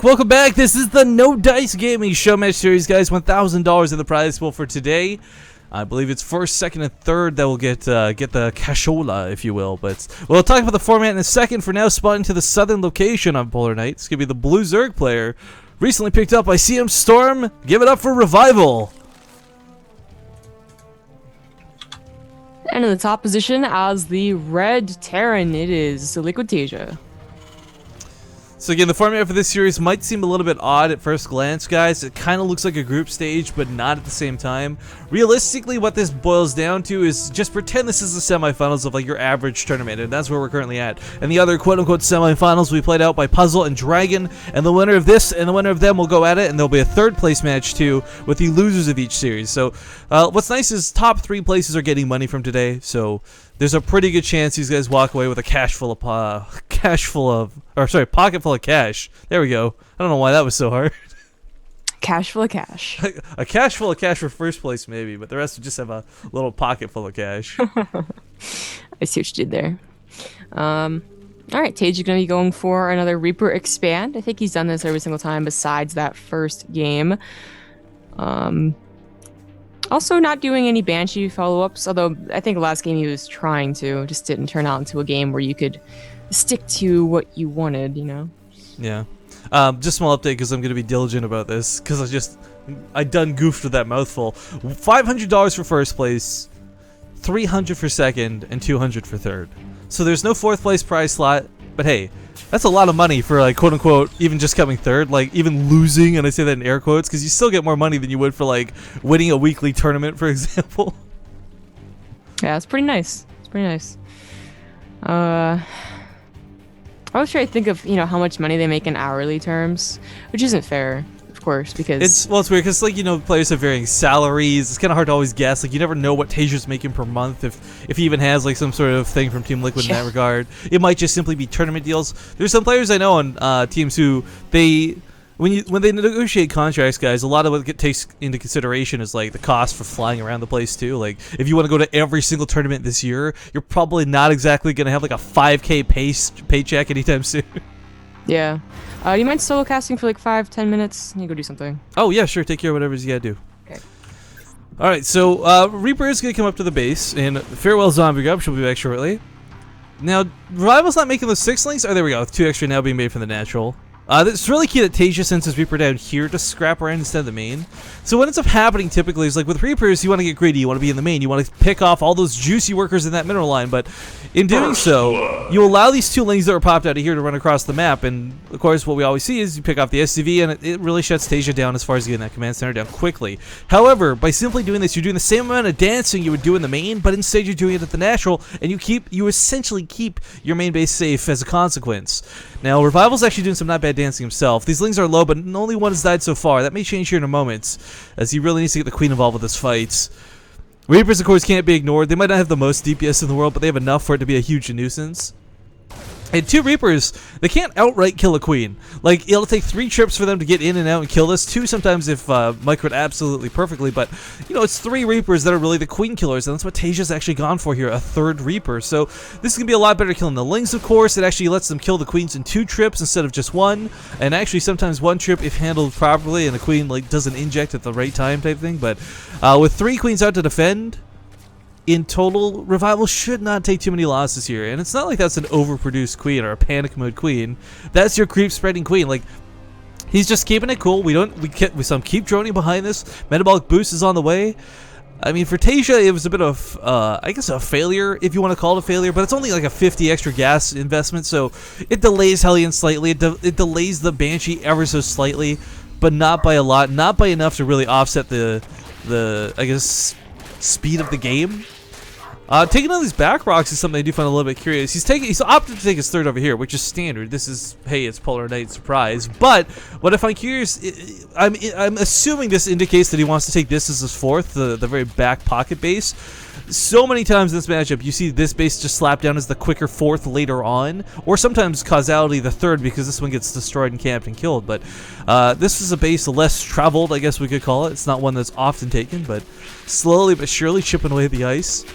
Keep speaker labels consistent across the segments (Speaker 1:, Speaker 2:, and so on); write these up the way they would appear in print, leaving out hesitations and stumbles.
Speaker 1: Welcome back. This is the No Dice Gaming Showmatch series, guys. $1,000 in the prize pool for today. I believe it's first, second, and third that will get the cashola, if you will. But we'll talk about the format in a second. For now, spotting to the southern location on Polar Night. It's gonna be the Blue Zerg player, recently picked up by CM Storm. Give it up for Revival.
Speaker 2: And in the top position as the Red Terran, it is Liquid Taeja.
Speaker 1: So again, the format for this series might seem a little bit odd at first glance, guys. It kind of looks like a group stage, but not at the same time. Realistically, what this boils down to is just pretend this is the semifinals of like your average tournament, and that's where we're currently at. And the other quote-unquote semifinals will be played out by Puzzle and Dragon, and the winner of this and the winner of them will go at it, and there'll be a third place match too with the losers of each series. So what's nice is top 3 places are getting money from today, so there's a pretty good chance these guys walk away with a pocket full of cash. There we go. I don't know why that was so hard.
Speaker 2: Cash full of cash.
Speaker 1: A cash full of cash for first place, maybe, but the rest would just have a little pocket full of cash.
Speaker 2: I see what you did there. All right, Taeja's going to be going for another Reaper Expand. I think he's done this every single time besides that first game. Also not doing any Banshee follow-ups, although I think last game he was trying to. Just didn't turn out into a game where you could stick to what you wanted, you know?
Speaker 1: Yeah. Just small update because I'm going to be diligent about this because I done goofed with that mouthful. $500 for first place, $300 for second, and $200 for third. So there's no fourth place prize slot, but hey, that's a lot of money for like quote unquote even just coming third, like even losing, and I say that in air quotes because you still get more money than you would for like winning a weekly tournament, for example.
Speaker 2: Yeah, it's pretty nice. It's pretty nice. I was trying to think of, how much money they make in hourly terms, which isn't fair, of course, because
Speaker 1: it's weird because like players have varying salaries. It's kind of hard to always guess. Like you never know what Taeja's making per month if he even has like some sort of thing from Team Liquid in that regard. It might just simply be tournament deals. There's some players I know on teams who when they negotiate contracts, guys, a lot of what takes into consideration is like the cost for flying around the place too. Like if you want to go to every single tournament this year, you're probably not exactly going to have like a 5K paycheck anytime soon.
Speaker 2: Yeah. Do you mind solo casting for like 5-10 minutes? You go do something.
Speaker 1: Oh yeah, sure. Take care of whatever you gotta do.
Speaker 2: Okay.
Speaker 1: All right, so Reaper is gonna come up to the base, and farewell Zombie Grub. She'll be back shortly. Now, Revival's not making those 6 links. Oh, there we go. 2 extra now being made from the natural. It's really key that Taeja sends his Reaper down here to scrap around instead of the main. So what ends up happening typically is like with Reapers, you want to get greedy, you want to be in the main, you want to pick off all those juicy workers in that mineral line, but in doing so, you allow these 2 lanes that are popped out of here to run across the map, and of course what we always see is you pick off the SCV and it really shuts Taeja down as far as getting that command center down quickly. However, by simply doing this, you're doing the same amount of dancing you would do in the main, but instead you're doing it at the natural, and you essentially keep your main base safe as a consequence. Now, Revival's actually doing some not bad dancing himself. These lings are low, but only one has died so far. That may change here in a moment, as he really needs to get the Queen involved with this fight. Reapers, of course, can't be ignored. They might not have the most DPS in the world, but they have enough for it to be a huge nuisance. And 2 Reapers, they can't outright kill a Queen. Like, it'll take 3 trips for them to get in and out and kill this. 2 sometimes if microed absolutely perfectly, but, it's 3 Reapers that are really the Queen killers, and that's what Taeja's actually gone for here, a 3rd Reaper. So, this is going to be a lot better killing the Lings, of course. It actually lets them kill the Queens in 2 trips instead of just 1, and actually sometimes 1 trip if handled properly and the Queen, like, doesn't inject at the right time type thing. But, with 3 Queens out to defend, in total, Revival should not take too many losses here, and it's not like that's an overproduced Queen or a panic mode Queen. That's your creep spreading Queen. Like, he's just keeping it cool. We keep droning behind this. Metabolic boost is on the way. I mean, for Taeja, it was a bit of, I guess, a failure, if you want to call it a failure, but it's only like a 50 extra gas investment, so it delays Hellion slightly. It delays the Banshee ever so slightly, but not by a lot, not by enough to really offset the I guess, speed of the game. Taking on these back rocks is something I do find a little bit curious. He's opted to take his 3rd over here, which is standard. This is, hey, it's Polar Night surprise. But what I find curious, I'm assuming this indicates that he wants to take this as his 4th, the very back pocket base. So many times in this matchup, you see this base just slapped down as the quicker 4th later on, or sometimes causality the 3rd because this one gets destroyed and camped and killed. But this is a base less traveled, I guess we could call it. It's not one that's often taken, but slowly but surely chipping away at the ice.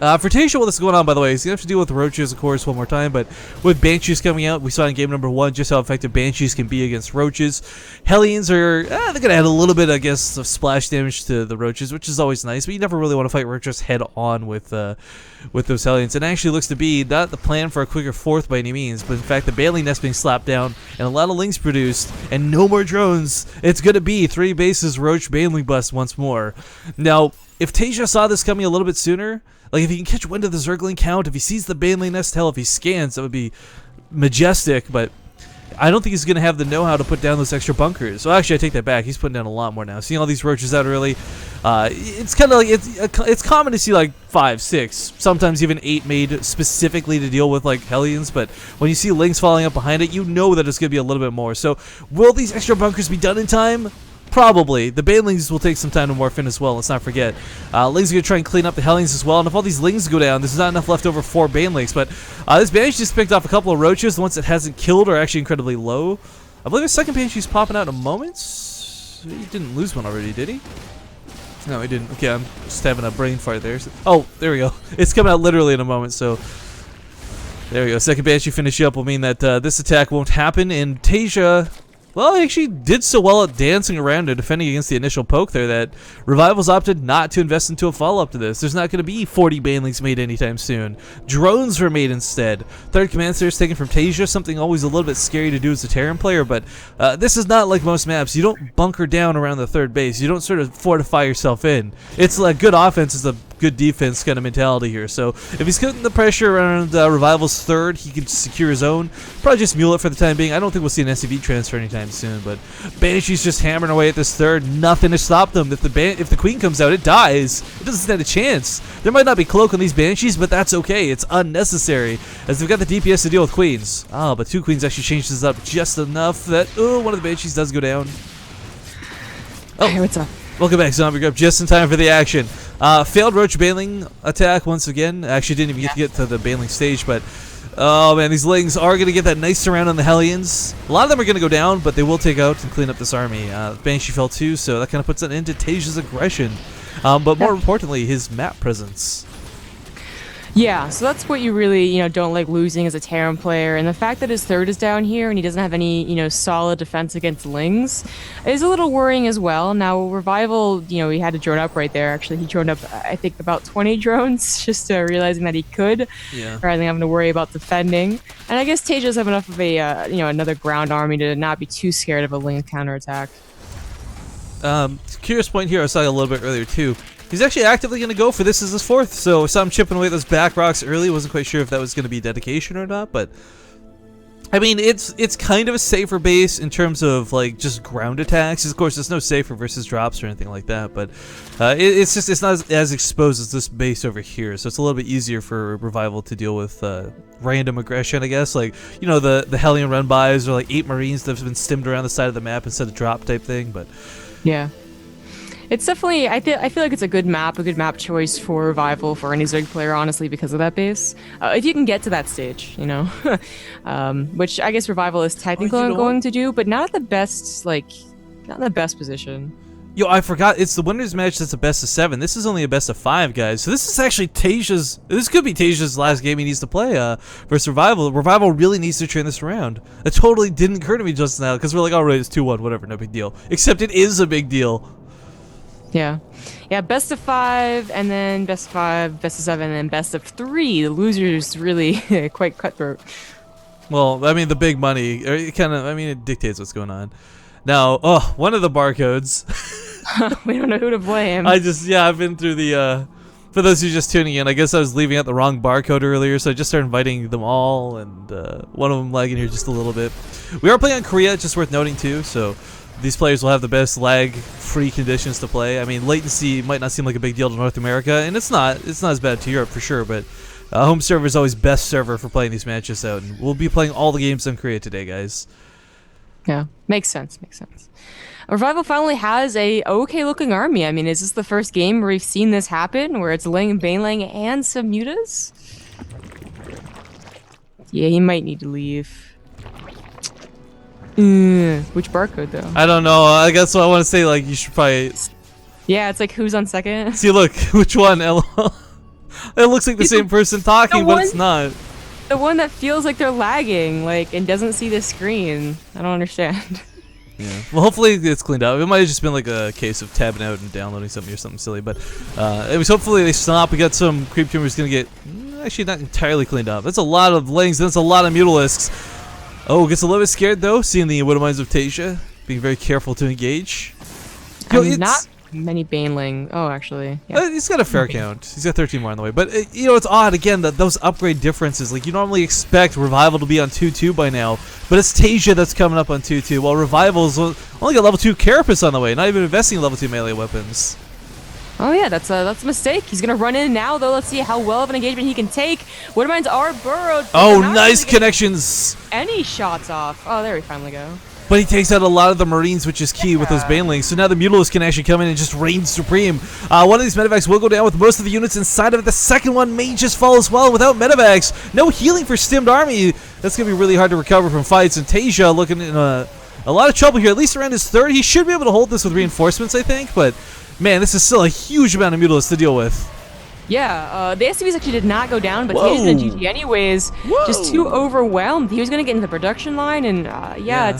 Speaker 1: For Taeja, what's going on, by the way, he's going to have to deal with roaches, of course, one more time, but with Banshees coming out, we saw in game number 1 just how effective Banshees can be against roaches. Hellions are, they're going to add a little bit, I guess, of splash damage to the roaches, which is always nice, but you never really want to fight roaches head-on with those Hellions. It actually looks to be not the plan for a quicker 4th by any means, but in fact, the Baneling Nest being slapped down, and a lot of Lings produced, and no more drones. It's going to be 3 bases Roach Baneling bust once more. Now, if Taeja saw this coming a little bit sooner, like if he can catch wind of the Zergling count, if he sees the Baneling Nest, hell, if he scans, that would be majestic, but I don't think he's going to have the know-how to put down those extra bunkers. So actually, I take that back. He's putting down a lot more now. Seeing all these roaches out early, it's kind of like, it's common to see like 5, 6, sometimes even 8 made specifically to deal with like Hellions, but when you see Lings falling up behind it, you know that it's going to be a little bit more. So will these extra bunkers be done in time? Probably. The Banelings will take some time to morph in as well, let's not forget. Lings are going to try and clean up the Hellions as well, and if all these Lings go down, there's not enough left over for Banelings, but this Banshee just picked off a couple of roaches. The ones that hasn't killed are actually incredibly low. I believe the second Banshee's popping out in a moment. He didn't lose one already, did he? No, he didn't. Okay, I'm just having a brain fart there. Oh, there we go. It's coming out literally in a moment, so there we go. Second Banshee finish up will mean that this attack won't happen, and Taeja, well, he actually did so well at dancing around and defending against the initial poke there that Revival's opted not to invest into a follow-up to this. There's not going to be 40 Banelings made anytime soon. Drones were made instead. Third command center is taken from Taeja, something always a little bit scary to do as a Terran player, but this is not like most maps. You don't bunker down around the third base. You don't sort of fortify yourself in. It's like good offense is a good defense kind of mentality here. So if he's putting the pressure around Revival's third, he can secure his own. Probably just mule it for the time being. I don't think we'll see an SCV transfer anytime soon, but Banshee's just hammering away at this third. Nothing to stop them. If the Queen comes out, it dies. It doesn't stand a chance. There might not be cloak on these Banshees, but that's okay. It's unnecessary, as they've got the DPS to deal with Queens. Oh, but 2 Queens actually changed this up just enough that, one of the Banshees does go down.
Speaker 2: Oh, hey, what's up?
Speaker 1: Welcome back, Zombie Group. Just in time for the action. Failed Roach Baneling attack once again. Actually didn't even get to the Baneling stage, but oh man, these Lings are going to get that nice surround on the Hellions. A lot of them are going to go down, but they will take out and clean up this army. Banshee fell too, so that kind of puts an end to Taeja's aggression. But more importantly, his map presence.
Speaker 2: Yeah, so that's what you really, don't like losing as a Terran player, and the fact that his third is down here and he doesn't have any, solid defense against Lings is a little worrying as well. Now, Revival, he had a drone up right there. Actually, he droned up, I think, about 20 drones, just realizing that he could, rather than having to worry about defending. And I guess Taeja does have enough of a, another ground army to not be too scared of a Ling counterattack.
Speaker 1: Curious point here, I saw a little bit earlier too. He's actually actively going to go for this as his 4th, so I saw him chipping away those back rocks early. Wasn't quite sure if that was going to be dedication or not, but I mean, it's kind of a safer base in terms of like just ground attacks. Of course, there's no safer versus drops or anything like that, but it's not as exposed as this base over here, so it's a little bit easier for Revival to deal with random aggression, I guess. Like, the Hellion run-bys or like 8 Marines that have been stimmed around the side of the map instead of drop type thing, but
Speaker 2: yeah. It's definitely, I feel like it's a good map choice for Revival for any Zerg player, honestly, because of that base. If you can get to that stage, which I guess Revival is technically going to do, but not at the best, not in the best position.
Speaker 1: Yo, I forgot, it's the winners match that's a best of 7. This is only a best of 5, guys. So this is actually this could be Taeja's last game he needs to play versus Revival. Revival really needs to turn this around. That totally didn't occur to me just now, because we're like, alright, it's 2-1, whatever, no big deal. Except it is a big deal.
Speaker 2: Yeah, best of 5, and then best of 5, best of 7, and then best of 3. The loser's really quite cutthroat. Well,
Speaker 1: I mean, the big money, it dictates what's going on. Now, one of the barcodes.
Speaker 2: We don't know who to blame.
Speaker 1: I've been through the, for those who are just tuning in, I guess I was leaving out the wrong barcode earlier, so I just started inviting them all, and one of them lagging here just a little bit. We are playing on Korea, just worth noting too, so these players will have the best lag-free conditions to play. I mean, latency might not seem like a big deal to North America, and it's not as bad to Europe for sure, but home server is always best server for playing these matches out, and we'll be playing all the games on Korea today, guys.
Speaker 2: Yeah, makes sense. Revival finally has a okay-looking army. I mean, is this the first game where we've seen this happen, where it's Ling, Baneling, and some mutas? Yeah, he might need to leave. Which barcode though?
Speaker 1: I don't know. I guess what I want to say, like, you should probably.
Speaker 2: Yeah, it's like who's on second.
Speaker 1: See, look, which one? LOL. It looks like the same person talking, but it's not.
Speaker 2: The one that feels like they're lagging, like, and doesn't see the screen. I don't understand.
Speaker 1: Yeah. Well, hopefully it's cleaned out. It might have just been like a case of tabbing out and downloading something or something silly, but it was hopefully they stop. We got some creep tumors gonna get actually not entirely cleaned up. That's a lot of lings. That's a lot of mutalisks. Oh, gets a little bit scared though, seeing the Widow Mines of Taeja, being very careful to engage.
Speaker 2: Not many Baneling. Oh, actually, yeah.
Speaker 1: He's got a fair count. He's got 13 more on the way. But, you know, it's odd, again, that those upgrade differences. Like, you normally expect Revival to be on 2-2 by now, but it's Taeja that's coming up on 2-2, while Revival's only got level 2 Carapace on the way, not even investing in level 2 melee weapons.
Speaker 2: Oh yeah, that's a mistake. He's gonna run in now, though. Let's see how well of an engagement he can take. Widow Mines are burrowed.
Speaker 1: Oh, nice connections.
Speaker 2: Any shots off. Oh, there we finally go.
Speaker 1: But he takes out a lot of the Marines, which is key with those Banelings. So now the Mutalisk can actually come in and just reign supreme. One of these medevacs will go down with most of the units inside of it. The second one may just fall as well without medevacs. No healing for Stimmed Army. That's going to be really hard to recover from fights. And Taeja looking in a lot of trouble here, at least around his third. He should be able to hold this with reinforcements, I think. But, man, this is still a huge amount of Mutalisks to deal with.
Speaker 2: Yeah, the SCVs actually did not go down, but he was going to GG anyways. Just too overwhelmed. He was going to get into the production line, and yeah.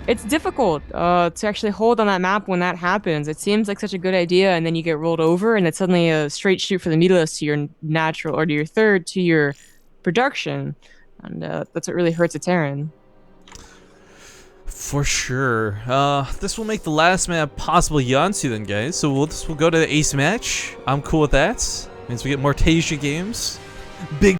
Speaker 2: It's difficult to actually hold on that map when that happens. It seems like such a good idea, and then you get rolled over, and it's suddenly a straight shoot for the Mutalisk to your natural, or to your third, to your production. And that's what really hurts a Terran.
Speaker 1: For sure. This will make the last map possible Yansu then, guys. So we'll go to the ace match. I'm cool with that. Means we get more Taeja games. Big